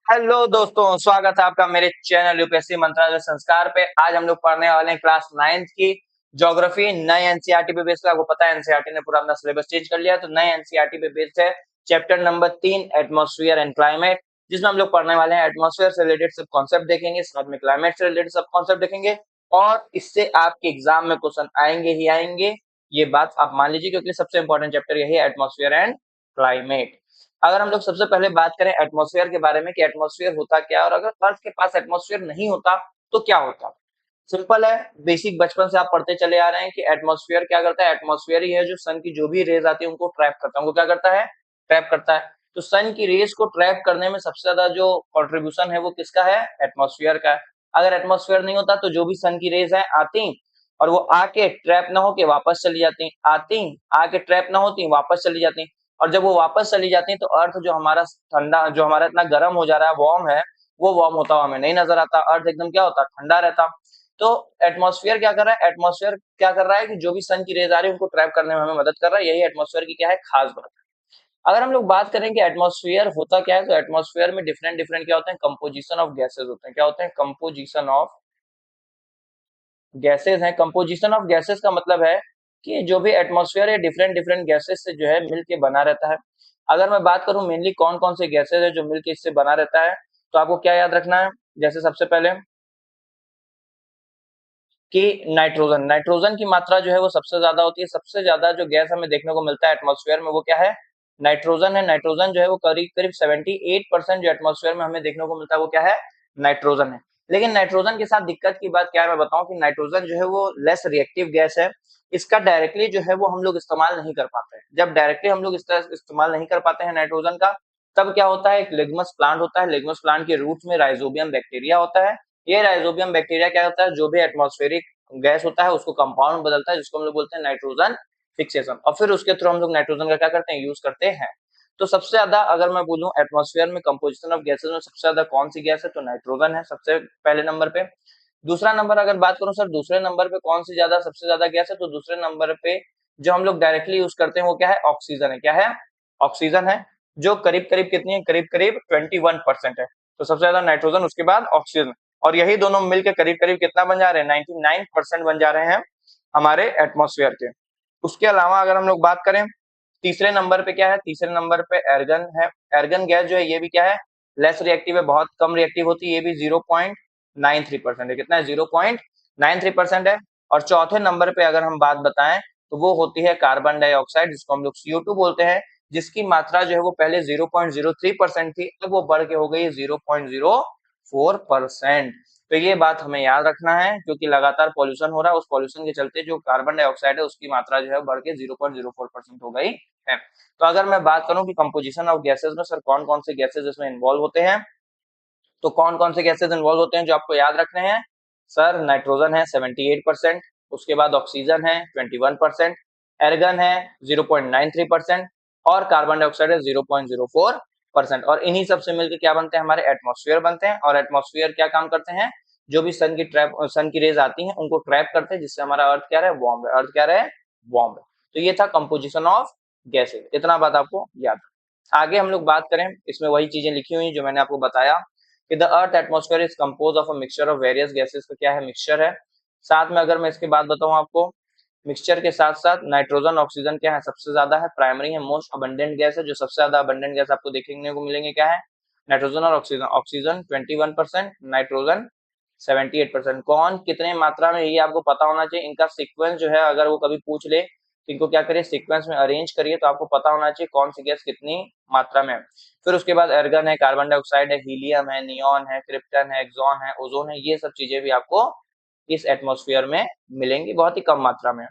Hello दोस्तों, स्वागत है आपका मेरे चैनल यूपीएससी मंत्रालय संस्कार पे। आज हम लोग पढ़ने वाले हैं क्लास 9th की ज्योग्राफी नए एनसीईआरटी पे बेस्ड। आपको पता है एनसीईआरटी ने पूरा अपना सिलेबस चेंज कर लिया है, तो नए एनसीईआरटी पे बेस्ड है chapter number 3 atmosphere and climate, जिसमें हम लोग पढ़ने वाले हैं एटमॉस्फेयर से रिलेटेड सब कॉन्सेप्ट देखेंगे, साथ में क्लाइमेट से रिलेटेड सब कॉन्सेप्ट देखेंगे और इससे आपके एग्जाम में क्वेश्चन आएंगे ही आएंगे। ये बात आप मान लीजिए, क्योंकि सबसे इंपॉर्टेंट चैप्टर यही है एटमॉस्फेयर एंड क्लाइमेट। अगर हम लोग सबसे पहले बात करें एटमॉस्फेयर के बारे में कि एटमॉस्फेयर होता क्या है और अगर अर्थ के पास एटमॉस्फेयर नहीं होता तो क्या होता। सिंपल है, बेसिक बचपन से आप पढ़ते चले आ रहे हैं कि एटमॉस्फेयर क्या करता है। एटमॉस्फेयर ही है जो सन की जो भी रेज आती है उनको ट्रैप करता है। उनको क्या करता है? ट्रैप करता है। तो सन की रेज को ट्रैप करने में सबसे ज्यादा जो कंट्रीब्यूशन है वो किसका है? एटमॉस्फेयर का है। अगर एटमॉस्फेयर नहीं होता तो जो भी सन की रेज है आती और वो आके ट्रैप ना होके वापस चली जाती, आती आके ट्रैप ना होती वापस चली जाती, और जब वो वापस चली जाती है तो अर्थ जो हमारा ठंडा, जो हमारा इतना गर्म हो जा रहा है वार्म है, वो वार्म होता हुआ हमें नहीं नजर आता। अर्थ एकदम क्या होता? ठंडा रहता। तो एटमॉस्फेयर क्या कर रहा है? एटमॉस्फेयर क्या कर रहा है कि जो भी सन की रेज आ रही है उनको ट्रैप करने में हमें मदद कर रहा है। यही एटमॉस्फेयर की क्या है? खास बात है। अगर हम लोग बात करें कि एटमॉस्फेयर होता क्या है, तो एटमॉस्फेयर में डिफरेंट डिफरेंट क्या होते हैं? कंपोजिशन ऑफ गैसेज होते हैं। क्या होते हैं? कंपोजिशन ऑफ गैसेज हैं। कंपोजिशन ऑफ गैसेज का मतलब है कि जो भी एटमॉस्फेयर है डिफरेंट डिफरेंट गैसेज से जो है मिलके बना रहता है। अगर मैं बात करूं मेनली कौन कौन से गैसेज है जो मिलके इससे बना रहता है, तो आपको क्या याद रखना है? जैसे सबसे पहले कि नाइट्रोजन, नाइट्रोजन की मात्रा जो है वो सबसे ज्यादा होती है। सबसे ज्यादा जो गैस हमें देखने को मिलता है एटमॉस्फेयर में वो क्या है? नाइट्रोजन है। नाइट्रोजन जो है वो करीब करीब 78% जो एटमॉस्फेयर में हमें देखने को मिलता है वो क्या है? नाइट्रोजन है। लेकिन नाइट्रोजन के साथ दिक्कत की बात क्या है मैं बताऊं कि नाइट्रोजन जो है वो लेस रिएक्टिव गैस है। इसका डायरेक्टली जो है वो हम लोग इस्तेमाल नहीं कर पाते हैं। जब डायरेक्टली हम लोग इस तरह इस्तेमाल नहीं कर पाते हैं नाइट्रोजन का, तब क्या होता है? एक लिग्मस प्लांट होता है। लिग्मस प्लांट के रूट में राइजोबियम बैक्टीरिया होता है। ये राइजोबियम बैक्टीरिया क्या होता है? जो भी एटमॉस्फेरिक गैस होता है उसको कंपाउंड बदलता है, जिसको हम लोग बोलते हैं नाइट्रोजन फिक्सेशन, और फिर उसके थ्रू हम लोग नाइट्रोजन का क्या करते हैं? यूज करते हैं। तो सबसे ज्यादा अगर मैं बोलूं एटमॉस्फेयर में कंपोजिशन ऑफ गैसेस में सबसे ज्यादा कौन सी गैस है, तो नाइट्रोजन है सबसे पहले नंबर पे। दूसरा नंबर अगर बात करूं सर, दूसरे नंबर पे कौन सी ज्यादा सबसे ज्यादा गैस है, तो दूसरे नंबर पे जो हम लोग डायरेक्टली यूज करते हैं वो क्या है? ऑक्सीजन है। क्या है? ऑक्सीजन है, जो करीब करीब कितनी है? करीब करीब 21% है। तो सबसे ज्यादा नाइट्रोजन, उसके बाद ऑक्सीजन, और यही दोनों मिलकर करीब करीब कितना बन जा रहे हैं? 99% बन जा रहे हैं हमारे एटमॉस्फेयर के। उसके अलावा अगर हम लोग बात करें तीसरे नंबर पे क्या है? तीसरे नंबर पे एर्गन है। एर्गन गैस जो है ये भी क्या है? लेस रिएक्टिव है, बहुत कम रिएक्टिव होती है। ये भी 0.93% है। कितना है? 0.93% है। और चौथे नंबर पे अगर हम बात बताएं तो वो होती है कार्बन डाइऑक्साइड, जिसको हम लोग CO2 बोलते हैं, जिसकी मात्रा जो है वो पहले 0.03% थी, अब वो बढ़ के हो गई 0.04%। तो ये बात हमें याद रखना है, क्योंकि लगातार पॉल्यूशन हो रहा है, उस पॉल्यूशन के चलते जो कार्बन डाइऑक्साइड है उसकी मात्रा जो है बढ़ के 0.04% हो गई है। तो अगर मैं बात करूं कि कंपोजिशन ऑफ गैसेस में सर कौन कौन से गैसेस इसमें इन्वॉल्व होते हैं, तो कौन कौन से गैसेस इन्वॉल्व होते हैं जो आपको याद रखने हैं? सर नाइट्रोजन है 78%, उसके बाद ऑक्सीजन है 21%, एर्गन है 0.93% और कार्बन डाइऑक्साइड है 0.04%। और इन्हीं सब से मिलकर क्या बनते हैं? हमारे एटमॉस्फेयर बनते हैं। और एटमॉस्फेयर क्या काम करते हैं? जो भी सन की रेज आती हैं उनको ट्रैप करते हैं, जिससे हमारा अर्थ क्या रहे? वार्म रहे। अर्थ क्या रहे? वार्म रहे। तो ये था कंपोजिशन ऑफ गैसेज। इतना बात आपको याद है। आगे हम लोग बात करें, इसमें वही चीजें लिखी हुई जो मैंने आपको बताया कि the earth atmosphere is compose of a mixture of various gases. का क्या है? मिक्सचर है। साथ में अगर मैं इसके बाद बताऊं आपको, मिक्सचर के साथ साथ नाइट्रोजन ऑक्सीजन क्या है? सबसे ज्यादा है, प्राइमरी है, मोस्ट अबंडेंट गैस है। जो सबसे ज्यादा अबंडेंट गैस आपको देखने को मिलेंगे क्या है? नाइट्रोजन और ऑक्सीजन। Oxygen 21%, nitrogen 78%। कौन कितने मात्रा में ये आपको पता होना चाहिए। इनका सीक्वेंस जो है अगर वो कभी पूछ ले तो इनको क्या करिए? सीक्वेंस में अरेंज करिए, तो आपको पता होना चाहिए कौन सी गैस कितनी मात्रा में है। फिर उसके बाद एर्गन है, कार्बन डाइऑक्साइड है, हीलियम है, नियॉन है, क्रिप्टन है, एक्सॉन है, ओजोन है। ये सब चीजें भी आपको इस एटमॉस्फेयर में मिलेंगी, बहुत ही कम मात्रा में।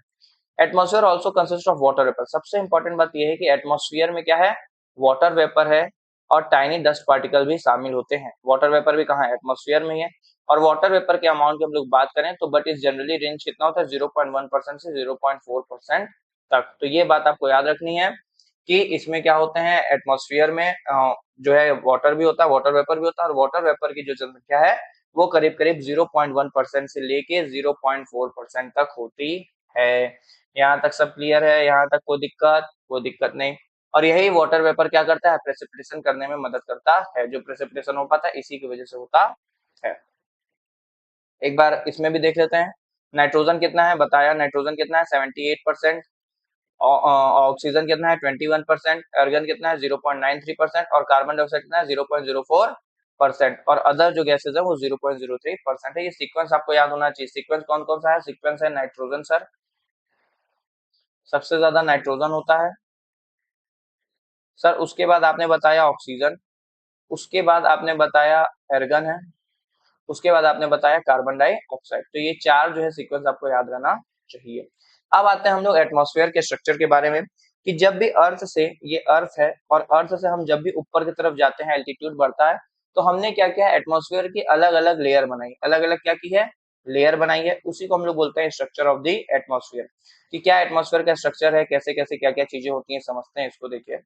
Atmosphere also consist of water vapour. सबसे इंपॉर्टेंट बात यह है कि एटमॉस्फेयर में क्या है? वाटर वेपर है और टाइनी डस्ट पार्टिकल भी शामिल होते हैं। वाटर वेपर भी कहाँ है? एटमॉस्फेयर में ही है। और वाटर वेपर के अमाउंट की हम लोग बात करें तो बट इस जनरली रेंज कितना होता है? 0.1% से 0.4% तक। तो ये बात आपको याद रखनी है कि इसमें क्या होते हैं एटमॉस्फेयर में जो है वाटर भी होता है, वाटर वेपर भी होता है, और वाटर वेपर की जो जनसंख्या है वो करीब करीब 0.1% से लेके 0.4% तक होती है। यहाँ तक सब क्लियर है? यहाँ तक कोई दिक्कत? कोई दिक्कत नहीं। और यही वाटर वेपर क्या करता है, प्रेसिपिटेशन करने में मदद करता है। जो प्रेसिपिटेशन हो पाता है इसी की वजह से होता है। एक बार इसमें भी देख लेते हैं। नाइट्रोजन कितना है बताया, नाइट्रोजन कितना है 78%, ऑक्सीजन कितना है 21%, आर्गन कितना है 0.93% और कार्बन डाइऑक्साइड कितना है 0.04% और अदर जो गैसेज है वो 0.03% है। ये सीक्वेंस आपको याद होना चाहिए। सीक्वेंस कौन कौन सा है, सीक्वेंस है नाइट्रोजन सर, सबसे ज्यादा नाइट्रोजन होता है सर। उसके बाद आपने बताया ऑक्सीजन, उसके बाद आपने बताया एर्गन है, उसके बाद आपने बताया कार्बन डाइऑक्साइड। तो ये चार जो है सीक्वेंस आपको याद रहना चाहिए। अब आते हैं हम लोग एटमॉस्फेयर के स्ट्रक्चर के बारे में कि जब भी अर्थ से, ये अर्थ है और अर्थ से हम जब भी ऊपर की तरफ जाते हैं, एल्टीट्यूड बढ़ता है, तो हमने क्या किया, एटमॉस्फेयर की अलग अलग लेयर बनाई, अलग अलग क्या की है, लेयर बनाई है। उसी को हम लोग बोलते हैं स्ट्रक्चर ऑफ द एटमॉस्फेयर। कि क्या एटमॉस्फेयर का स्ट्रक्चर है, कैसे कैसे क्या क्या चीजें होती हैं, समझते हैं इसको। देखिए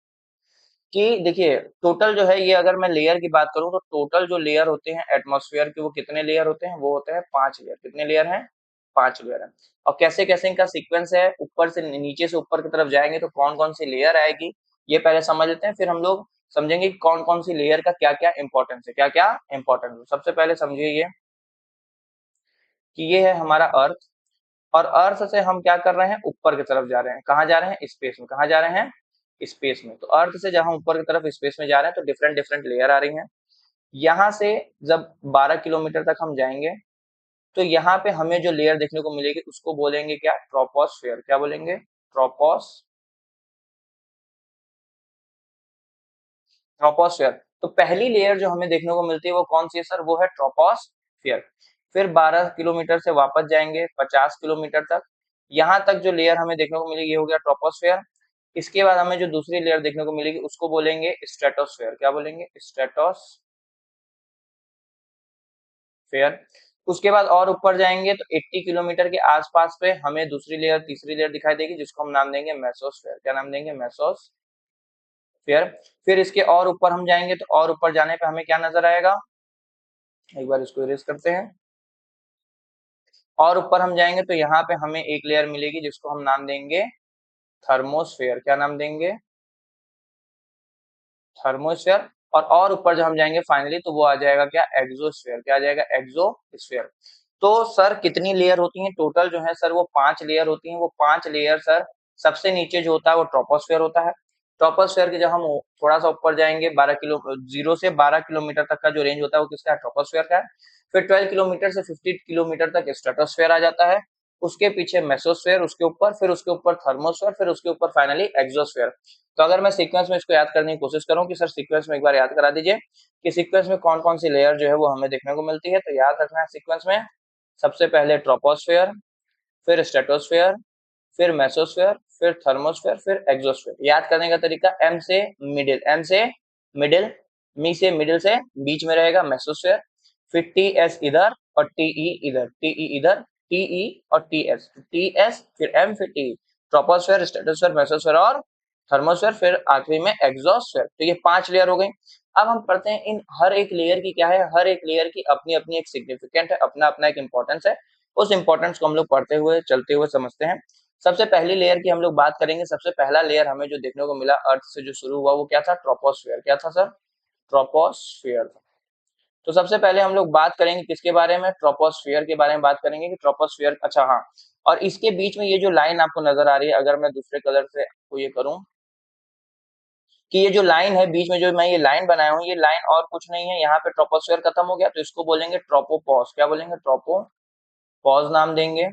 कि देखिए टोटल जो है ये, अगर मैं लेयर की बात करूं तो टोटल जो लेयर होते हैं एटमॉस्फेयर के वो कितने लेयर होते हैं, वो होते हैं 5 लेयर। कितने लेयर हैं, 5 लेयर है। और कैसे कैसे इनका सीक्वेंस है, ऊपर से नीचे से ऊपर की तरफ जाएंगे तो कौन कौन सी लेयर आएगी, ये पहले समझ लेते हैं, फिर हम लोग समझेंगे कि कौन कौन सी लेयर का क्या क्या इंपॉर्टेंस है, क्या क्या इंपॉर्टेंस है। सबसे पहले समझिए ये कि ये है हमारा अर्थ, और अर्थ से हम क्या कर रहे हैं, ऊपर की तरफ जा रहे हैं। कहाँ जा रहे हैं, स्पेस में। कहाँ जा रहे हैं, स्पेस में। तो अर्थ से जब हम ऊपर की तरफ स्पेस में जा रहे हैं तो डिफरेंट डिफरेंट लेयर आ रही हैं। यहाँ से जब 12 किलोमीटर तक हम जाएंगे तो यहाँ पे हमें जो लेयर देखने को मिलेगी उसको बोलेंगे क्या, ट्रोपोस्फेयर। क्या बोलेंगे, ट्रोपोस्फेयर। तो पहली लेयर जो हमें देखने को मिलती है वो कौन सी है सर, वो है ट्रोपोस्फेयर। फिर 12 किलोमीटर से वापस जाएंगे 50 किलोमीटर तक, यहाँ तक जो लेयर हमें देखने को मिलेगी ये हो गया ट्रोपोस्फेयर। इसके बाद हमें जो दूसरी लेयर देखने को मिलेगी उसको बोलेंगे स्ट्रेटोस्फेयर। क्या बोलेंगे, स्ट्रेटोस्फेयर। उसके बाद और ऊपर जाएंगे तो 80 किलोमीटर के आसपास पे हमें दूसरी लेयर, तीसरी लेयर दिखाई देगी जिसको हम नाम देंगे मेसोस्फेयर। क्या नाम देंगे, मेसोस्फेयर। फिर इसके और ऊपर हम जाएंगे तो और ऊपर जाने पे हमें क्या नजर आएगा, एक बार इसको इरेज करते हैं। और ऊपर हम जाएंगे तो यहाँ पे हमें एक लेयर मिलेगी जिसको हम नाम देंगे थर्मोस्फेयर। क्या नाम देंगे, थर्मोस्फेयर। और ऊपर जब हम जाएंगे फाइनली तो वो आ जाएगा क्या, एक्सोस्फेयर। क्या आ जाएगा, एक्सोस्फेयर। तो सर कितनी लेयर होती हैं टोटल जो है सर, वो 5 लेयर होती हैं। वो 5 लेयर सर, सबसे नीचे जो होता है वो ट्रोपोस्फेयर होता है। ट्रोपोस्फेयर के जब हम थोड़ा सा ऊपर जाएंगे 0 से 12 किलोमीटर तक का जो रेंज होता है वो किसका है, ट्रोपोस्फेयर का है। फिर 12 किलोमीटर से 50 किलोमीटर तक स्ट्रेटोस्फेयर आ जाता है। उसके पीछे मेसोस्फेयर, उसके ऊपर, फिर उसके ऊपर थर्मोस्फेयर, फिर उसके ऊपर फाइनली एक्सोस्फेयर। तो अगर मैं सीक्वेंस में इसको याद करने की कोशिश करूं कि सर सीक्वेंस में एक बार याद करा दीजिए कि सीक्वेंस में कौन कौन सी लेयर जो है वो हमें देखने को मिलती है। तो याद रखना है सीक्वेंस में सबसे पहले ट्रोपोस्फेयर, फिर स्ट्रेटोस्फेयर, फिर मेसोस्फेयर, फिर थर्मोस्फेयर, फिर एक्सोस्फेयर। याद करने का तरीका एम से मिडिल, एम से मिडिल, मी से मिडिल से बीच में रहेगा मेसोस्फेयर, फिर टी एस इधर और टीई इधर, टीई इधर, टीई और टी एस फिर एम फिर टी। ट्रोपोस्फेयर, स्ट्रेटोस्फेयर, मेसोस्फेयर और थर्मोस्फेयर, फिर आखिरी में एग्जॉस्फेयर। तो ये 5 लेयर हो गई। अब हम पढ़ते हैं इन हर एक लेयर की क्या है, हर एक लेयर की अपनी अपनी एक सिग्निफिकेंट है, अपना अपना एक इंपॉर्टेंस है। उस इंपॉर्टेंस को हम लोग पढ़ते हुए चलते हुए समझते हैं। सबसे पहली लेयर की हम लोग बात करेंगे। सबसे पहला लेयर हमें जो देखने को मिला अर्थ से जो शुरू हुआ वो क्या था, ट्रोपोस्फेयर। क्या था सर, ट्रोपोस्फेयर। तो सबसे पहले हम लोग बात करेंगे किसके बारे में, ट्रोपोस्फेयर के बारे में बात करेंगे कि ट्रोपोस्फेयर, अच्छा हाँ, और इसके बीच में ये जो लाइन आपको नजर आ रही है, अगर मैं दूसरे कलर से आपको ये करूं कि ये जो लाइन है बीच में, जो मैं ये लाइन बनाया हूँ, ये लाइन और कुछ नहीं है। यहाँ पे ट्रोपोस्फेयर खत्म हो गया तो इसको बोलेंगे ट्रोपोपॉज। क्या बोलेंगे, ट्रोपोपॉज नाम देंगे।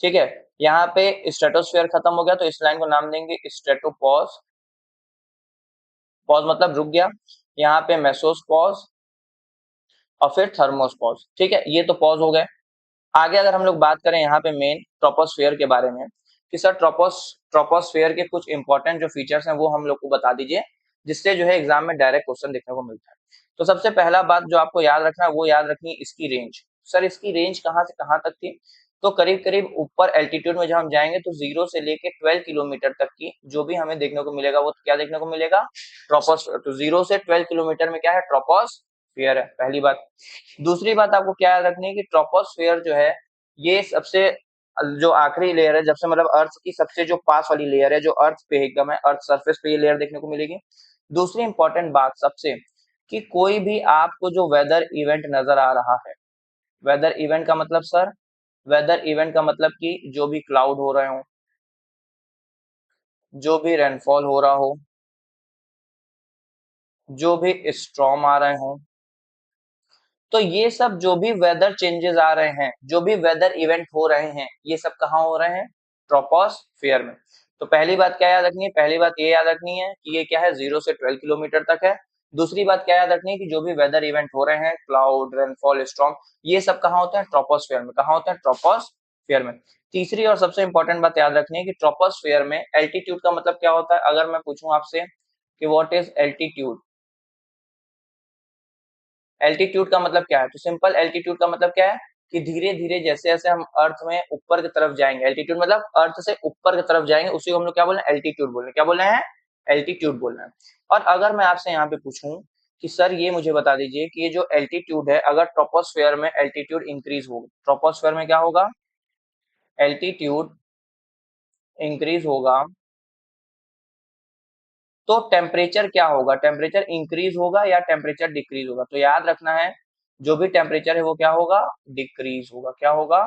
ठीक है, यहाँ पे स्ट्रेटोस्फेयर खत्म हो गया तो इस लाइन को नाम देंगे स्ट्रेटोपॉज। पॉज मतलब रुक गया। यहाँ पे मेसोस्पॉज और फिर थर्मोस्पॉज। ठीक है, ये तो पॉज हो गए। आगे अगर हम लोग बात करें यहाँ पे मेन ट्रोपोस्फेयर के बारे में कि सर ट्रोपोस्फेयर के कुछ इंपॉर्टेंट जो फीचर्स हैं वो हम लोग को बता दीजिए, जिससे जो है एग्जाम में डायरेक्ट क्वेश्चन देखने को मिलता है। तो सबसे पहला बात जो आपको याद रखना है वो याद रखनी है इसकी रेंज। सर इसकी रेंज कहाँ से कहाँ तक थी, तो करीब करीब ऊपर एल्टीट्यूड में जब हम जाएंगे तो 0 से लेके 12 किलोमीटर तक की जो भी हमें देखने को मिलेगा वो क्या देखने को मिलेगा, ट्रोपोस्फेयर। तो 0 से 12 किलोमीटर में क्या है, ट्रोपोस्फेयर है, पहली बात। दूसरी बात आपको क्या याद रखनी है कि ट्रोपोस्फेयर जो है ये सबसे जो आखिरी लेयर है, जब से मतलब अर्थ की सबसे जो पास वाली लेयर है, जो अर्थ पे एकदम है, अर्थ सरफेस पे ये लेयर देखने को मिलेगी। दूसरी इंपॉर्टेंट बात सबसे, कि कोई भी आपको जो वेदर इवेंट नजर आ रहा है, वेदर इवेंट का मतलब सर, वेदर इवेंट का मतलब कि जो भी क्लाउड हो रहे हो, जो भी रेनफॉल हो रहा हो, जो भी स्टॉर्म आ रहे हो, तो ये सब जो भी वेदर चेंजेस आ रहे हैं, जो भी वेदर इवेंट हो रहे हैं, ये सब कहाँ हो रहे हैं? ट्रोपोस्फियर में। तो पहली बात क्या याद रखनी है? पहली बात ये याद रखनी है कि ये क्या है, 0 से 12 किलोमीटर तक है। दूसरी बात क्या याद रखनी है कि जो भी वेदर इवेंट हो रहे हैं, क्लाउड, रेनफॉल, स्टॉर्म, ये सब कहाँ होते हैं? ट्रोपोस्फियर में। कहाँ होते हैं? ट्रोपोस्फियर में। तीसरी और सबसे इंपॉर्टेंट बात याद रखनी है कि ट्रोपोस्फियर में एल्टीट्यूड का मतलब क्या होता है? अगर मैं पूछूं आपसे कि व्हाट इज एल्टीट्यूड, एल्टीट्यूड का मतलब क्या है? तो सिंपल, एल्टीट्यूड का मतलब क्या है कि धीरे धीरे जैसे जैसे हम अर्थ में ऊपर की तरफ जाएंगे, एल्टीट्यूड मतलब अर्थ से ऊपर की तरफ जाएंगे, उसी को हम लोग क्या बोल रहे हैं? एल्टीट्यूड बोल रहे हैं। क्या बोल रहे हैं? एल्टीट्यूड बोल रहे हैं। और अगर मैं आपसे यहाँ पे पूछूं कि सर ये मुझे बता दीजिए कि ये जो एल्टीट्यूड है, अगर ट्रोपोस्फेयर में एल्टीट्यूड इंक्रीज होगा, ट्रोपोस्फेयर में क्या होगा? एल्टीट्यूड इंक्रीज होगा, तो टेम्परेचर क्या होगा? टेम्परेचर इंक्रीज होगा या टेम्परेचर डिक्रीज होगा? तो याद रखना है, जो भी टेम्परेचर है वो क्या होगा? डिक्रीज होगा। क्या होगा?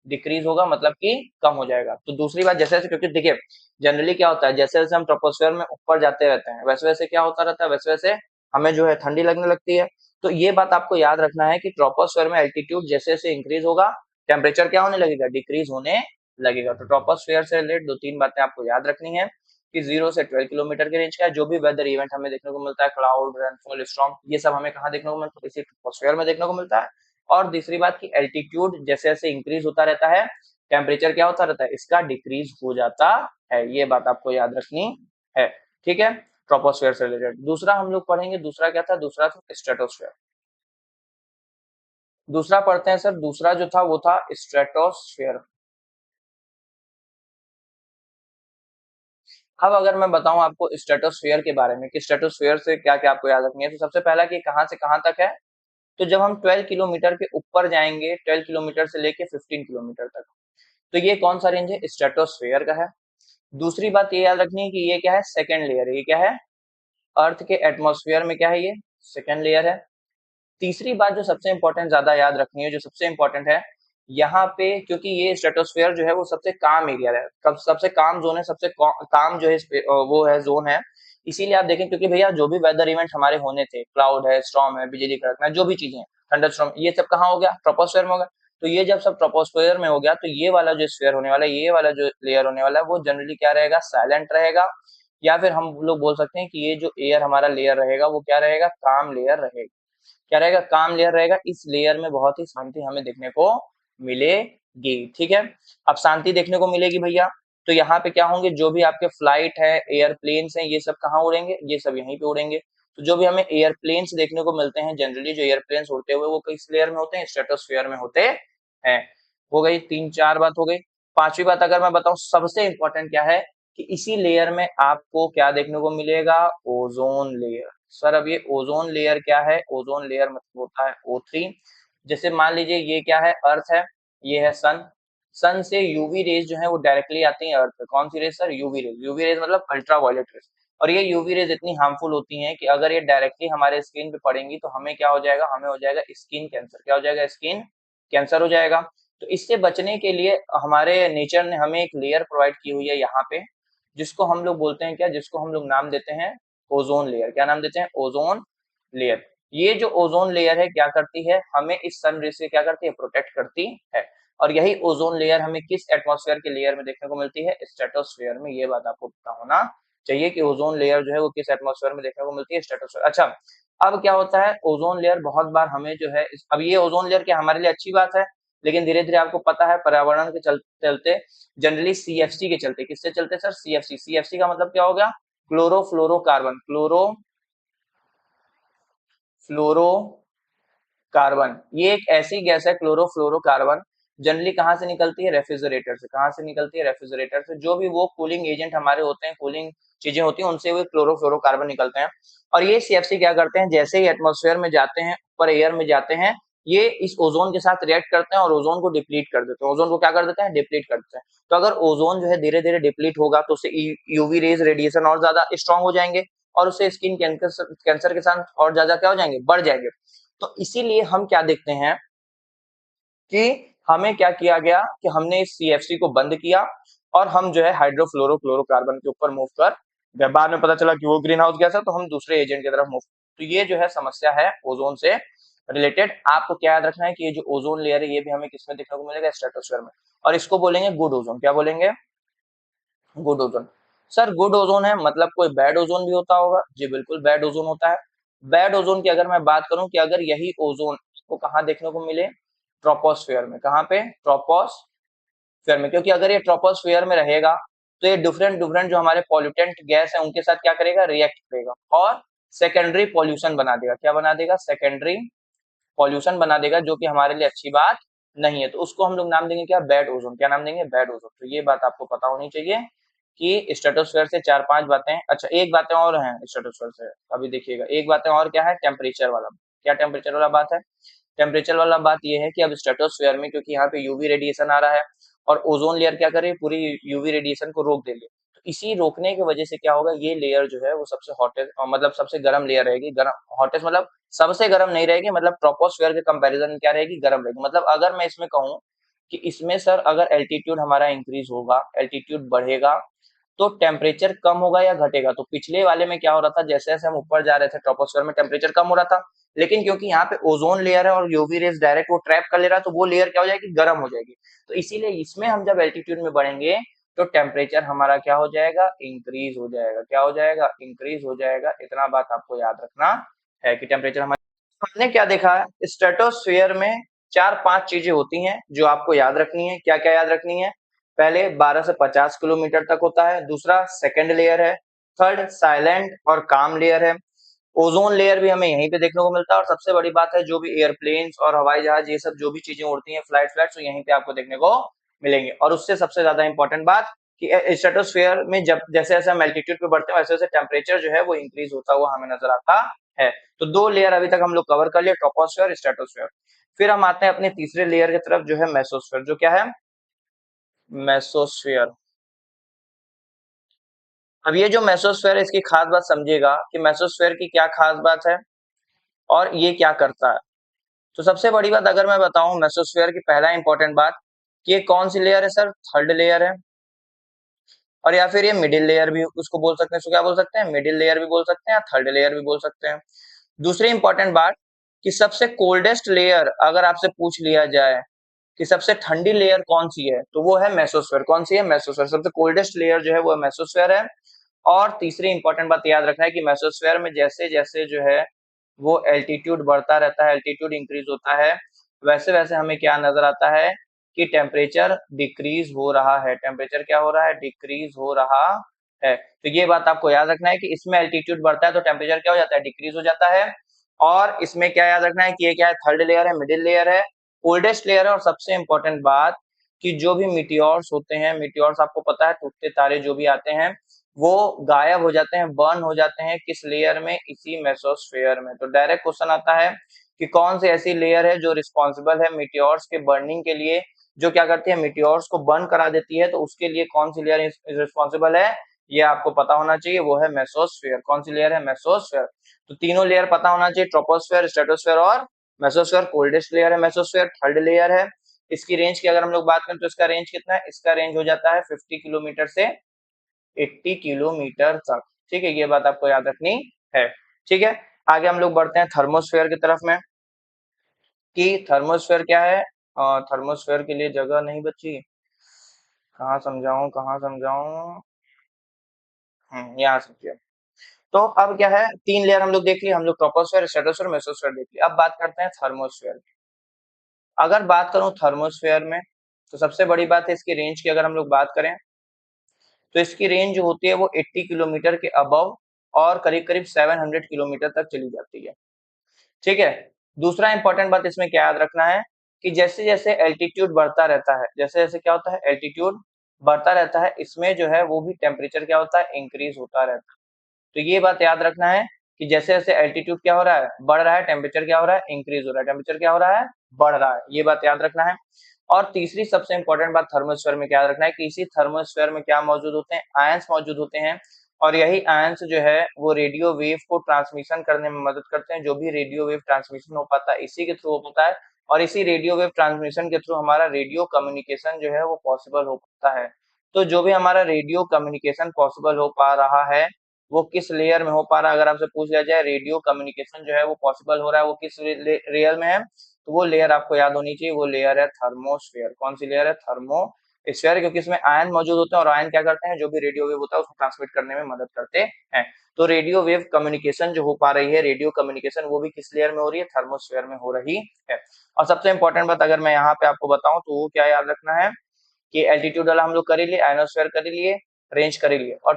डिक्रीज होगा, मतलब कि कम हो जाएगा। तो दूसरी बात, जैसे जैसे, क्योंकि देखिए जनरली क्या होता है, जैसे जैसे हम ट्रोपोस्फेयर में ऊपर जाते रहते हैं, वैसे वैसे क्या होता रहता है, वैसे वैसे हमें जो है ठंडी लगने लगती है। तो ये बात आपको याद रखना है कि ट्रोपोस्फेयर में एल्टीट्यूड जैसे जैसे इंक्रीज होगा, टेम्परेचर क्या होने लगेगा? डिक्रीज होने लगेगा। तो ट्रोपोस्फेयर से रिलेटेड दो तीन बातें आपको याद रखनी है कि 0 से 12 किलोमीटर के रेंज का है, जो भी वेदर इवेंट हमें देखने को मिलता है, क्लाउड, रेनफॉल, स्टॉर्म, ये सब हमें कहाँ देखने को मिलता है? इसी ट्रोपोस्फेयर में देखने को मिलता है। और दूसरी बात की एल्टीट्यूड जैसे जैसे इंक्रीज होता रहता है, टेम्परेचर क्या होता रहता है? इसका डिक्रीज हो जाता है। ये बात आपको याद रखनी है। ठीक है, ट्रोपोस्फेयर से रिलेटेड। दूसरा हम लोग पढ़ेंगे, दूसरा क्या था? दूसरा था स्ट्रेटोस्फेयर। दूसरा पढ़ते हैं सर, दूसरा जो था वो था स्ट्रेटोस्फेयर। अब अगर मैं बताऊं आपको स्ट्रेटोस्फेयर के बारे में कि स्ट्रेटोस्फेयर से क्या क्या आपको याद रखनी है, तो सबसे पहला कि कहां से कहां तक है। तो जब हम 12 किलोमीटर के ऊपर जाएंगे, 12 किलोमीटर से लेके 15 किलोमीटर तक, तो ये कौन सा रेंज है? स्ट्रेटोस्फेयर का है। दूसरी बात ये याद रखनी है कि ये क्या है? सेकेंड लेयर है। ये क्या है? अर्थ के एटमॉस्फेयर में क्या है? ये सेकेंड लेयर है। तीसरी बात जो सबसे इंपॉर्टेंट ज्यादा याद रखनी है, जो सबसे इंपॉर्टेंट है, यहाँ पे क्योंकि ये स्ट्रेटोस्फेयर जो है वो सबसे काम एरिया है, सबसे काम जोन है, सबसे काम जो है वो है, जोन है। इसीलिए आप देखें, क्योंकि भैया जो भी वेदर इवेंट हमारे होने थे, क्लाउड है, स्टॉर्म है, बिजली कड़कना, जो भी चीजें, थंडर स्टॉर्म, ये सब कहाँ हो गया? ट्रोपोस्फेयर में हो गया। तो ये जब सब ट्रोपोस्फेयर में हो गया, तो ये वाला जो स्फीयर होने वाला है, ये वाला जो लेयर होने वाला है, वो जनरली क्या रहेगा? साइलेंट रहेगा। या फिर हम लोग बोल सकते हैं कि ये जो एयर हमारा लेयर रहेगा वो क्या रहेगा? काम लेयर रहेगा। क्या रहेगा? काम लेयर रहेगा। इस लेयर में बहुत ही शांति हमें देखने को मिलेगी। ठीक है, अब शांति देखने को मिलेगी भैया, तो यहाँ पे क्या होंगे? जो भी आपके फ्लाइट है, एयरप्लेन्स हैं, ये सब कहाँ उड़ेंगे? ये सब यहीं पे उड़ेंगे। तो जो भी हमें एयरप्लेन्स देखने को मिलते हैं, जनरली जो एयरप्लेन्स उड़ते हुए, वो किस लेयर में होते हैं? स्ट्रेटोस्फेयर में होते हैं। हो गई तीन चार बात हो गई। पांचवी बात अगर मैं बताऊं, सबसे इंपॉर्टेंट क्या है कि इसी लेयर में आपको क्या देखने को मिलेगा? Ozone layer. सर अब ये ओजोन लेयर क्या है? ओजोन लेयर मतलब होता है O3। जैसे मान लीजिए ये क्या है? अर्थ है, ये है सन। सन से यूवी रेज जो है वो डायरेक्टली आती है अर्थ पे। कौन सी rays sir? UV rays. UV rays मतलब अल्ट्रा वायलेट रेज। और ये यूवी रेज इतनी हार्मफुल होती हैं कि अगर ये डायरेक्टली हमारे स्किन पे पड़ेंगी तो हमें क्या हो जाएगा? हमें हो जाएगा स्किन कैंसर। क्या हो जाएगा? स्किन कैंसर हो जाएगा। तो इससे बचने के लिए हमारे नेचर ने हमें एक लेयर प्रोवाइड की हुई है यहाँ पे, जिसको हम लोग बोलते हैं क्या? जिसको हम लोग नाम देते हैं ओजोन लेयर। क्या नाम देते हैं? Ozone layer. ये जो ओजोन लेयर है क्या करती है? हमें इस सन रे से क्या करती है? प्रोटेक्ट करती है। और यही ओजोन लेयर हमें किस एटमॉस्फेयर के लेयर में देखने को मिलती है? स्ट्रेटोस्फेयर में। ये बात आपको पता होना चाहिए कि ओजोन लेयर जो है वो किस एटमॉस्फेयर में देखने को मिलती है? स्ट्रेटोस्फेयर। अच्छा, अब क्या होता है? ओजोन लेयर बहुत बार हमें जो है अब ये ओजोन लेयर क्या हमारे लिए अच्छी बात है, लेकिन धीरे धीरे आपको पता है पर्यावरण के चलते चलते, जनरली सीएफसी के चलते, किससे चलते सर? सीएफसी। सीएफसी का मतलब क्या हो गया? क्लोरोफ्लोरोकार्बन। क्लोरोफ्लोरोकार्बन, ये एक ऐसी गैस है क्लोरोफ्लोरोकार्बन, जनरली कहाँ से निकलती है? रेफ्रिजरेटर से। कहाँ से निकलती है? रेफ्रिजरेटर से। जो भी वो कूलिंग एजेंट हमारे होते हैं, कूलिंग चीजें होती हैं, उनसे वो क्लोरोफ्लोरोकार्बन निकलते हैं। और ये सीएफसी क्या करते हैं? जैसे ही एटमॉस्फेयर में जाते हैं, ऊपर एयर में जाते हैं, ये इस ओजोन के साथ रिएक्ट करते हैं और ओजोन को डिप्लीट कर देते हैं। ओजोन को क्या कर देते हैं? डिप्लीट कर देते हैं। तो अगर ओजोन जो है धीरे-धीरे डिप्लीट होगा तो उससे यूवी रेज रेडिएशन और ज्यादा स्ट्रांग हो जाएंगे और उससे स्किन कैंसर के साथ और ज्यादा क्या हो जाएंगे? बढ़ जाएंगे। तो इसीलिए हम क्या देखते हैं कि हमें क्या किया गया कि हमने इस सीएफसी को बंद किया और हम जो है हाइड्रोफ्लोरोक्लोरोकार्बन के ऊपर मूव कर गए। बाद में पता चला कि वो ग्रीन हाउस गैस है, तो हम दूसरे एजेंट की तरफ मूव। तो ये जो है समस्या है ओजोन से रिलेटेड। आपको क्या याद रखना है कि ये जो ओजोन लेयर है ये भी हमें किसमें देखने को मिलेगा? स्ट्रेटोस्फेयर में। और इसको बोलेंगे गुड ओजोन। क्या बोलेंगे? Good ozone. Sir good ozone है मतलब कोई बैड ओजोन भी होता होगा? जी बिल्कुल, बैड ओजोन होता है। बैड ओजोन की अगर मैं बात करूं कि अगर यही ओजोन को कहाँ देखने को मिले? ट्रोपोस्फेयर में। कहाँ पे? ट्रोपोस्फेयर में। क्योंकि अगर ये ट्रोपोस्फेयर में रहेगा तो ये डिफरेंट डिफरेंट जो हमारे पॉल्यूटेंट गैस है उनके साथ क्या करेगा? रिएक्ट करेगा और सेकेंडरी पॉल्यूशन बना देगा। क्या बना देगा? सेकेंडरी पॉल्यूशन बना देगा, जो कि हमारे लिए अच्छी बात नहीं है। तो उसको हम लोग नाम देंगे क्या? Bad ozone. क्या नाम देंगे? Bad ozone. तो ये बात आपको पता होनी चाहिए कि स्ट्रेटोस्फेयर से 4-5 बातें। अच्छा, एक बातें और हैं स्ट्रेटोस्फेयर से, अभी देखिएगा। एक बातें और क्या है? टेम्परेचर वाला। क्या टेम्परेचर वाला बात है? टेम्परेचर वाला बात ये है कि अब स्ट्रेटोस्फेयर में क्योंकि यहाँ पे यूवी रेडिएशन आ रहा है और ओजोन लेयर क्या करे? पूरी यूवी रेडिएशन को रोक देगी। तो इसी रोकने की वजह से क्या होगा? ये लेयर जो है वो सबसे हॉटेस्ट मतलब सबसे गर्म लेयर रहेगी। गर्म हॉटेस्ट मतलब सबसे गर्म नहीं रहेगी, मतलब ट्रोपोस्फेयर के कंपैरिजन में क्या रहेगी? गर्म रहेगी। मतलब अगर मैं इसमें कहूँ कि इसमें सर अगर एल्टीट्यूड हमारा इंक्रीज होगा, एल्टीट्यूड बढ़ेगा, तो टेम्परेचर कम होगा या घटेगा? तो पिछले वाले में क्या हो रहा था? जैसे जैसे हम ऊपर जा रहे थे ट्रोपोस्फेयर में टेम्परेचर कम हो रहा था, लेकिन क्योंकि यहाँ पे ओजोन लेयर है और यूवी रेज डायरेक्ट वो ट्रैप कर ले रहा है, तो वो लेयर क्या हो जाएगी? गर्म हो जाएगी। तो इसीलिए इसमें हम जब एल्टीट्यूड में बढ़ेंगे तो टेम्परेचर हमारा क्या हो जाएगा? इंक्रीज हो जाएगा। क्या हो जाएगा? इंक्रीज हो जाएगा। इतना बात आपको याद रखना है कि टेम्परेचर हमारा। हमने क्या देखा है? स्ट्रेटोस्फेयर में 4-5 चीजें होती हैं जो आपको याद रखनी है। क्या क्या याद रखनी है? पहले 12 से 50 किलोमीटर तक होता है। दूसरा सेकंड लेयर है। थर्ड साइलेंट और काम लेयर है। ओजोन लेयर भी हमें यहीं पे देखने को मिलता है। और सबसे बड़ी बात है, जो भी एयरप्लेन्स और हवाई जहाज ये सब जो भी चीजें उड़ती हैं, फ्लाइट तो यहीं पे आपको देखने को मिलेंगे। और उससे सबसे ज्यादा इंपॉर्टेंट बात कि स्ट्रेटोस्फेयर में जब जैसे जैसे हम एल्टीट्यूड पे बढ़ते हैं वैसे वैसे टेम्परेचर जो है वो इंक्रीज होता हुआ हमें नजर आता है। तो 2 लेयर अभी तक हम लोग कवर कर लिए, ट्रोपोस्फेयर, स्ट्रेटोस्फेयर। फिर हम आते हैं अपने तीसरे लेयर की तरफ जो है मेसोस्फेयर। जो क्या है? मेसोस्फेयर। अब ये जो मेसोस्फेयर है इसकी खास बात समझिएगा कि मेसोस्फेयर की क्या खास बात है और ये क्या करता है। तो सबसे बड़ी बात अगर मैं बताऊं मेसोस्फेयर की, पहला इंपॉर्टेंट बात कि ये कौन सी लेयर है सर? थर्ड लेयर है। और या फिर ये मिडिल लेयर भी उसको बोल सकते हैं। इसको क्या बोल सकते हैं? मिडिल लेयर भी बोल सकते हैं या थर्ड लेयर भी बोल सकते हैं। दूसरी इंपॉर्टेंट बात कि सबसे कोल्डेस्ट लेयर अगर आपसे पूछ लिया जाए कि सबसे ठंडी लेयर कौन सी है, तो वो है मेसोस्फेयर। कौन सी है? मेसोस्फेयर। सबसे कोल्डेस्ट लेयर जो है वो मेसोस्फेयर है। और तीसरी इंपॉर्टेंट बात याद रखना है कि मेसोस्फेयर में जैसे जैसे जो है वो एल्टीट्यूड बढ़ता रहता है, एल्टीट्यूड इंक्रीज होता है, वैसे वैसे हमें क्या नजर आता है कि टेम्परेचर डिक्रीज हो रहा है। टेम्परेचर क्या हो रहा है? डिक्रीज हो रहा है। तो ये बात आपको याद रखना है कि इसमें एल्टीट्यूड बढ़ता है तो टेम्परेचर क्या हो जाता है? डिक्रीज हो जाता है। और इसमें क्या याद रखना है कि ये क्या है? थर्ड लेयर है, मिडिल लेयर है, कोल्डेस्ट लेयर है। और सबसे इंपॉर्टेंट बात कि जो भी मीटियोर्स होते हैं, मीटियोर्स आपको पता है टूटते तारे जो भी आते हैं वो गायब हो जाते हैं, बर्न हो जाते हैं किस लेयर में? इसी मेसोस्फेयर में। तो डायरेक्ट क्वेश्चन आता है कि कौन सी ऐसी लेयर है जो रिस्पॉन्सिबल है मीटियोर्स के बर्निंग के लिए, जो क्या करती है? मीटियोर्स को बर्न करा देती है। तो उसके लिए कौन सी लेयर रिस्पॉन्सिबल है? ये आपको पता होना चाहिए, वो है मेसोस्फेयर। कौन सी लेयर है? मेसोस्फेयर। तो तीनों लेयर पता होना चाहिए, ट्रोपोस्फेयर, स्ट्रेटोस्फेयर और मेसोस्फेयर। कोल्डेस्ट लेयर है मेसोस्फेयर, थर्ड लेयर है। इसकी रेंज की अगर हम लोग बात करें तो इसका रेंज कितना है? इसका रेंज हो जाता है 50 किलोमीटर से 80 किलोमीटर तक। ठीक है, ये बात आपको याद रखनी है। ठीक है, आगे हम लोग बढ़ते हैं थर्मोस्फेयर की तरफ में कि थर्मोस्फेयर क्या है। थर्मोस्फेयर के लिए जगह नहीं बची, कहाँ समझाऊं। यहाँ समझिए। तो अब क्या है? 3 लेयर हम लोग देख लिए, हम लोग ट्रोपोस्फेयर, स्ट्रेटोस्फेयर, मेसोस्फेयर देख लिए। अब बात करते हैं थर्मोस्फेयर की। अगर बात करूं थर्मोस्फेयर में तो सबसे बड़ी बात है इसकी रेंज की। अगर हम लोग बात करें तो इसकी रेंज जो होती है वो 80 किलोमीटर के अबव और करीब करीब 700 किलोमीटर तक चली जाती है। ठीक है। दूसरा इंपॉर्टेंट बात इसमें क्या याद रखना है कि जैसे जैसे एल्टीट्यूड बढ़ता रहता है, जैसे जैसे क्या होता है? एल्टीट्यूड बढ़ता रहता है, इसमें जो है वो भी टेम्परेचर क्या होता है? इंक्रीज होता रहता है। तो ये बात याद रखना है कि जैसे जैसे एल्टीट्यूड क्या हो रहा है, बढ़ रहा है, टेम्परेचर क्या हो रहा है, इंक्रीज हो रहा है, टेम्परेचर क्या हो रहा है, बढ़ रहा है, ये बात याद रखना है। और तीसरी सबसे इंपॉर्टेंट बात थर्मोस्फेयर में क्या याद रखना है कि इसी थर्मोस्फेयर में क्या मौजूद होते हैं, आयंस मौजूद होते हैं, और यही आयंस जो है वो रेडियो वेव को ट्रांसमिशन करने में मदद करते हैं। जो भी रेडियो वेव ट्रांसमिशन हो पाता है इसी के थ्रू हो पाता है, और इसी रेडियो वेव ट्रांसमिशन के थ्रू हमारा रेडियो कम्युनिकेशन जो है वो पॉसिबल हो पाता है। तो जो भी हमारा रेडियो कम्युनिकेशन पॉसिबल हो पा रहा है वो किस लेयर में हो पा रहा है, अगर आपसे पूछ लिया जाए रेडियो कम्युनिकेशन जो है वो पॉसिबल हो रहा है वो किस लेयर में है, तो वो लेयर आपको याद होनी चाहिए, वो लेयर है थर्मोस्फेयर। कौन सी लेयर है, थर्मोस्फेयर, क्योंकि इसमें आयन मौजूद होते हैं और आयन क्या करते हैं, जो भी रेडियो वेव होता है उसको ट्रांसमिट करने में मदद करते हैं। तो रेडियो वेव कम्युनिकेशन जो हो पा रही है, रेडियो कम्युनिकेशन, वो भी किस लेयर में हो रही है, थर्मोस्फेयर में हो रही है। और सबसे इंपॉर्टेंट बात अगर मैं यहाँ पे आपको बताऊं तो वो क्या याद रखना है कि एल्टीट्यूड वाला हम लोग कर ही लिए, आयनोस्फेयर कर ही लिए, रेंज कर ही लिए, और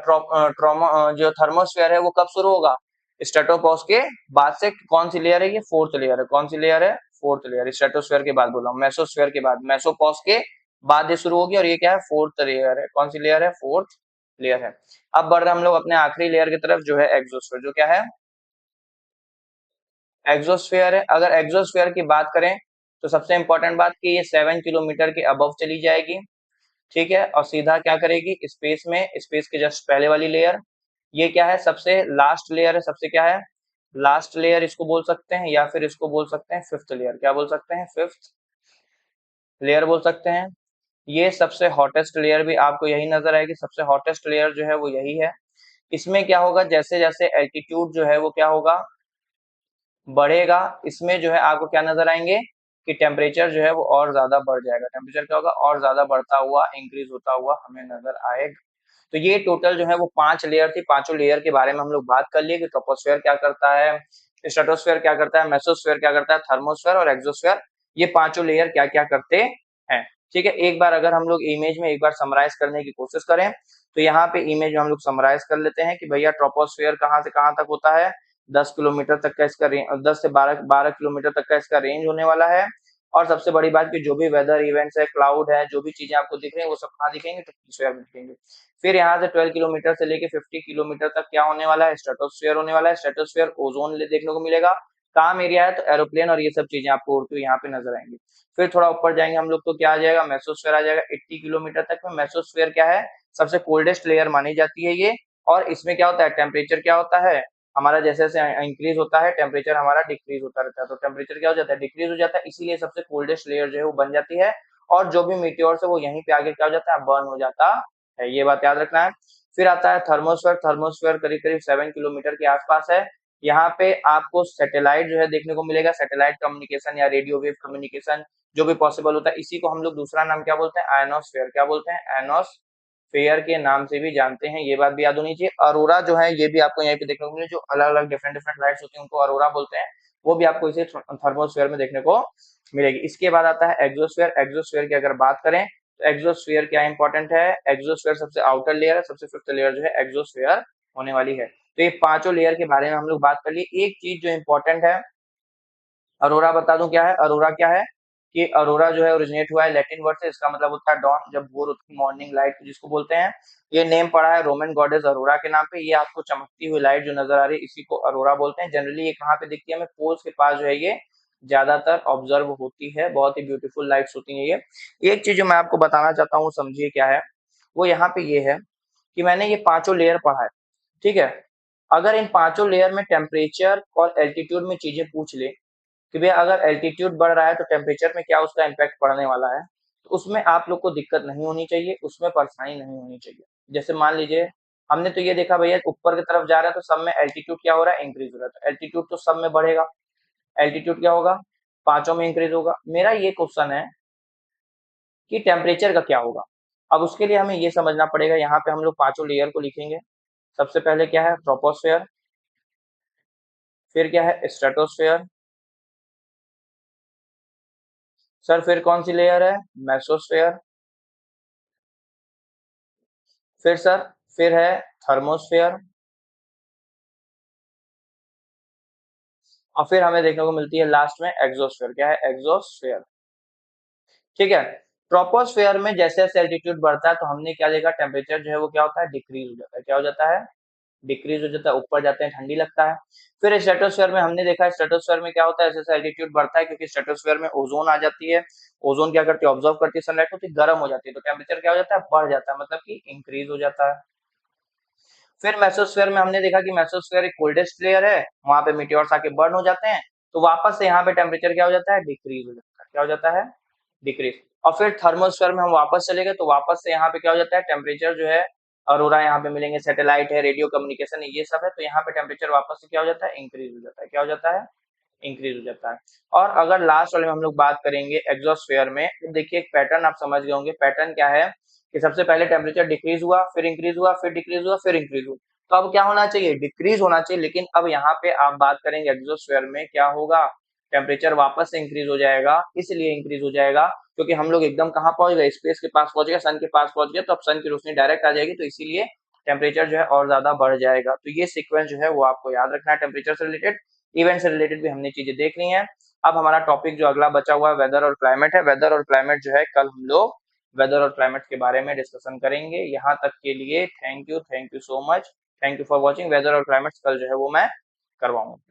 ट्रोमा जो थर्मोस्फेयर है वो कब शुरू होगा, स्ट्रेटोपॉज के बाद से। कौन सी लेयर है ये, फोर्थ लेयर है। कौन सी लेयर है, फोर्थ लेयर। स्ट्रेटोस्फेयर के बाद बोला हूँ, मेसोस्फेयर के बाद, मेसोपॉज के बाद ये शुरू होगी, और ये क्या है, फोर्थ लेयर है। कौन सी लेयर है, फोर्थ लेयर है। अब बढ़ रहे हम लोग अपने आखिरी लेयर की तरफ जो है एक्सोस्फेयर, जो क्या है, एक्सोस्फेयर है। अगर एक्सोस्फेयर की बात करें तो सबसे इंपॉर्टेंट बात कि ये 7 किलोमीटर के अबव चली जाएगी, ठीक है, और सीधा क्या करेगी, स्पेस में, स्पेस के जस्ट पहले वाली लेयर, ये क्या है, सबसे लास्ट लेयर है, सबसे क्या है, लास्ट लेयर इसको बोल सकते हैं, या फिर इसको बोल सकते हैं फिफ्थ लेयर। क्या बोल सकते हैं, फिफ्थ लेयर बोल सकते हैं। ये सबसे हॉटेस्ट लेयर भी आपको यही नजर आएगी, सबसे हॉटेस्ट लेयर जो है वो यही है। इसमें क्या होगा, जैसे जैसे एल्टीट्यूड जो है वो क्या होगा, बढ़ेगा, इसमें जो है आपको क्या नजर आएंगे कि टेम्परेचर जो है वो और ज्यादा बढ़ जाएगा। टेम्परेचर क्या होगा, और ज्यादा बढ़ता हुआ, इंक्रीज होता हुआ हमें नजर आएगा। तो ये टोटल जो है वो 5 लेयर थी। पांचों लेयर के बारे में हम लोग बात कर लिए कि ट्रोपोस्फेयर क्या करता है, स्ट्रेटोस्फेयर क्या करता है, मेसोस्फेयर क्या करता है, थर्मोस्फेयर और एक्सोस्फेयर, ये पांचों लेयर क्या क्या करते हैं। ठीक है, एक बार अगर हम लोग इमेज में एक बार समराइज करने की कोशिश करें तो यहाँ पे इमेज में हम लोग समराइज कर लेते हैं कि भैया ट्रोपोस्फेयर कहाँ से कहाँ तक होता है, 10 किलोमीटर तक का इसका रेंज, 10 से 12 किलोमीटर तक का इसका रेंज होने वाला है। और सबसे बड़ी बात कि जो भी वेदर इवेंट्स है, क्लाउड है, जो भी चीजें आपको दिख रही है वो सब कहाँ दिखेंगे, ट्रोपोस्फेयर में दिखेंगे। फिर यहाँ से 12 किलोमीटर से लेके 50 किलोमीटर तक क्या होने वाला है, स्ट्रेटोस्फेयर होने वाला है। स्ट्रेटोस्फेयर ओजोन देखने को मिलेगा, काम एरिया है, तो एरोप्लेन और ये सब चीजें आपको उड़ती हुई यहाँ पे नजर आएंगी। फिर थोड़ा ऊपर जाएंगे हम लोग तो क्या आ जाएगा, मेसोस्फेयर आ जाएगा 80 किलोमीटर तक में। मेसोस्फेयर क्या है, सबसे कोल्डेस्ट लेयर मानी जाती है ये, और इसमें क्या होता है, टेम्परेचर क्या होता है हमारा, जैसे जैसे इंक्रीज होता है टेम्परेचर हमारा डिक्रीज होता रहता है, तो टेम्परेचर क्या हो जाता है, डिक्रीज हो जाता है, इसीलिए सबसे कोल्डेस्ट लेयर जो है वो बन जाती है। और जो भी मीटियोर्स है वो यहीं पे आगे क्या हो जाता है, बर्न हो जाता है, ये बात याद रखना है। फिर आता है थर्मोस्फेयर। थर्मोस्फेयर करीब करीब 7 किलोमीटर के आसपास है। यहाँ पे आपको सैटेलाइट जो है देखने को मिलेगा, सैटेलाइट कम्युनिकेशन या रेडियो वेव कम्युनिकेशन जो भी पॉसिबल होता है, इसी को हम लोग दूसरा नाम क्या बोलते हैं, आयनोस्फेयर। क्या बोलते हैं, आयनोस्फेयर के नाम से भी जानते हैं, ये बात भी याद होनी चाहिए। अरोरा जो है ये भी आपको यहीं पे देखने को मिले, जो अलग अलग डिफरेंट डिफरेंट लाइट्स होती हैं उनको अरोरा बोलते हैं, वो भी आपको इसे थर्मोस्फेयर में देखने को मिलेगी। इसके बाद आता है एक्सोस्फेयर। एक्सोस्फेयर की अगर बात करें तो एक्सोस्फेयर क्या इंपॉर्टेंट है, एक्सोस्फेयर सबसे आउटर लेयर है, सबसे फिफ्थ लेयर जो है एक्सोस्फेयर होने वाली है। तो ये पांचों लेयर के बारे में हम लोग बात कर लिए। एक चीज जो इंपॉर्टेंट है, अरोरा बता दूं क्या है, अरोरा क्या है कि अरोरा जो है ओरिजिनेट हुआ है लैटिन वर्ड से, इसका मतलब होता है डॉन, जब भोर होती है, मॉर्निंग लाइट जिसको बोलते हैं। ये नेम पड़ा है रोमन गॉडेस अरोरा के नाम पे। ये आपको चमकती हुई लाइट जो नजर आ रही है इसी को अरोरा बोलते हैं। जनरली ये कहाँ पे दिखती है, हमें पोल्स के पास जो है ये ज्यादातर ऑब्जर्व होती है, बहुत ही ब्यूटीफुल लाइट्स होती है ये। एक चीज जो मैं आपको बताना चाहता हूँ, समझिए क्या है, वो यहाँ पे ये है कि मैंने ये पांचों लेयर पढ़ा है, ठीक है। अगर इन पांचों लेयर में टेम्परेचर और एल्टीट्यूड में चीजें पूछ ले कि भैया अगर एल्टीट्यूड बढ़ रहा है तो टेम्परेचर में क्या उसका इम्पैक्ट पड़ने वाला है, तो उसमें आप लोग को दिक्कत नहीं होनी चाहिए, उसमें परेशानी नहीं होनी चाहिए। जैसे मान लीजिए हमने तो ये देखा भैया ऊपर की तरफ जा रहा है तो सब में एल्टीट्यूड क्या हो रहा है, इंक्रीज हो रहा है, तो एल्टीट्यूड तो सब में बढ़ेगा। एल्टीट्यूड क्या होगा, पांचों में इंक्रीज होगा। मेरा ये क्वेश्चन है कि टेम्परेचर का क्या होगा। अब उसके लिए हमें ये समझना पड़ेगा, यहाँ पे हम लोग पांचों लेयर को लिखेंगे। सबसे पहले क्या है, ट्रोपोस्फेयर, फिर क्या है, स्ट्रेटोस्फेयर, सर फिर कौन सी लेयर है, मेसोस्फेयर, फिर सर फिर है थर्मोस्फेयर, और फिर हमें देखने को मिलती है लास्ट में एक्सोस्फेयर। क्या है, एक्सोस्फेयर, ठीक है। ट्रोपोस्फेयर में जैसे जैसे एल्टीट्यूड बढ़ता है तो हमने क्या देखा, टेम्परेचर जो है वो क्या होता है, डिक्रीज हो जाता है। क्या हो जाता है, डिक्रीज हो जाता है, ऊपर जाते हैं ठंडी लगता है। फिर स्ट्रेटोस्फेयर में हमने देखा है, स्ट्रेटोस्फेयर में क्या होता है, जैसे एल्टीट्यूड बढ़ता है क्योंकि स्ट्रेटोस्फेयर में ओजोन आ जाती है, ओजोन क्या करती है, ऑब्जर्व करती है सनलाइट को, तो गर्म हो जाती है, तो टेम्परेचर क्या हो जाता है, बढ़ जाता है, मतलब कि इंक्रीज हो जाता है। फिर मेसोस्फेयर में हमने देखा कि मेसोस्फेयर एक कोल्डेस्ट लेयर है, वहां पे मीटियोर्स आके बर्न हो जाते हैं, तो वापस से यहाँ पे टेम्परेचर क्या हो जाता है, डिक्रीज हो जाता है, क्या हो जाता है, डिक्रीज। और फिर थर्मोस्फेयर में हम वापस चले गए, तो वापस से यहाँ पे क्या हो जाता है, टेम्परेचर जो है, अरोरा यहाँ पे मिलेंगे, सैटेलाइट है, रेडियो कम्युनिकेशन ये सब है, तो यहाँ पे टेम्परेचर वापस से क्या हो जाता है, इंक्रीज हो जाता है, क्या हो जाता है, इंक्रीज हो जाता है। और अगर लास्ट वाले में हम लोग बात करेंगे एग्जॉस्फेयर में, तो देखिए एक पैटर्न आप समझ गए होंगे, पैटर्न क्या है कि सबसे पहले टेम्परेचर डिक्रीज हुआ, फिर इंक्रीज हुआ, फिर डिक्रीज हुआ, फिर इंक्रीज हुआ, तो अब क्या होना चाहिए, डिक्रीज होना चाहिए, लेकिन अब यहाँ पे आप बात करेंगे एग्जॉस्फेयर में क्या होगा, टेम्परेचर वापस से इंक्रीज हो जाएगा, इसलिए इंक्रीज हो जाएगा क्योंकि हम लोग एकदम कहाँ पहुंच गए, स्पेस के पास पहुंच गए, सन के पास पहुंच गए, तो अब सन की रोशनी डायरेक्ट आ जाएगी, तो इसीलिए टेम्परेचर जो है और ज्यादा बढ़ जाएगा। तो ये सीक्वेंस जो है वो आपको याद रखना है, टेम्परेचर से रिलेटेड, इवेंट से रिलेटेड भी हमने चीजें देख ली हैं। अब हमारा टॉपिक जो अगला बचा हुआ है वेदर और क्लाइमेट है, वेदर और क्लाइमेट जो है कल हम लोग वेदर और क्लाइमेट के बारे में डिस्कशन करेंगे। यहाँ तक के लिए thank you so much, thank you for watching. Weather और क्लाइमेट कल जो है वो मैं करवाऊंगा।